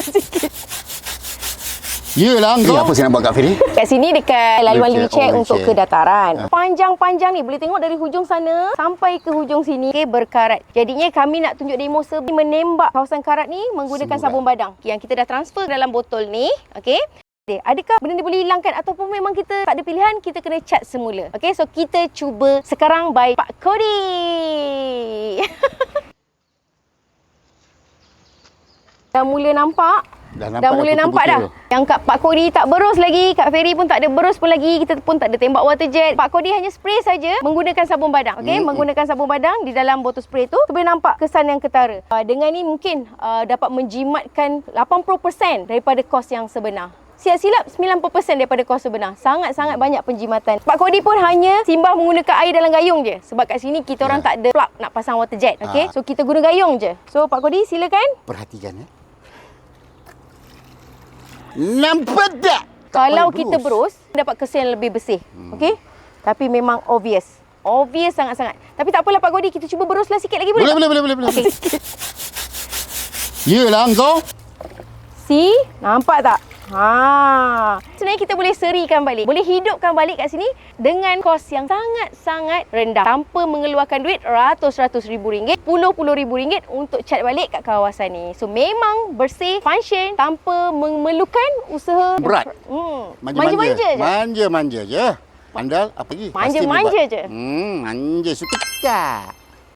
sikit. Yelah Ini kau. apa saya nak buat Kak Firi? Kat sini dekat laluan Wheelchair, wheelchair untuk ke wheelchair. dataran. Panjang-panjang ni, boleh tengok dari hujung sana sampai ke hujung sini. Okay, berkarat. Jadinya kami nak tunjuk demo menembak kawasan karat ni menggunakan sabun badang. Yang kita dah transfer dalam botol ni. Okay. Adakah benda ni boleh hilangkan ataupun memang kita tak ada pilihan, kita kena cat semula. Okay, so kita cuba sekarang by Pak Kodi. Dah mula nampak? Dah mula nampak dah. Yang Kak Pak Kodi tak berus lagi, Kak Feri pun tak ada berus pun lagi, kita pun tak ada tembak water jet. Pak Kodi hanya spray saja menggunakan sabun badang. Okey, menggunakan sabun badang di dalam botol spray tu, boleh nampak kesan yang ketara. Dengan ni mungkin dapat menjimatkan 80% daripada kos yang sebenar. Silap-silap 90% daripada kos sebenar. Sangat-sangat banyak penjimatan. Pak Kodi pun hanya simbah menggunakan air dalam gayung je. Sebab kat sini kita orang tak ada plug nak pasang water jet. Okey, so kita guna gayung je. So Pak Kodi silakan. Perhatikan ya. Nampak tak? Kalau kita berus, dapat kesan yang lebih bersih. Okey? Tapi memang obvious. Obvious sangat-sangat. Tapi tak apalah Pak Kodi, kita cuba beruslah sikit lagi boleh? Boleh. Okey. Yelah kau. See? Nampak tak? Sebenarnya kita boleh serikan balik. Boleh hidupkan balik kat sini dengan kos yang sangat-sangat rendah. Tanpa mengeluarkan duit ratus-ratus ribu ringgit, puluh-puluh ribu ringgit untuk cat balik kat kawasan ni. So memang bersih, function tanpa memerlukan usaha Berat. Manja-manja je. Manja-manja je. Pandal apa lagi? Manja-manja je. Manja suka tak?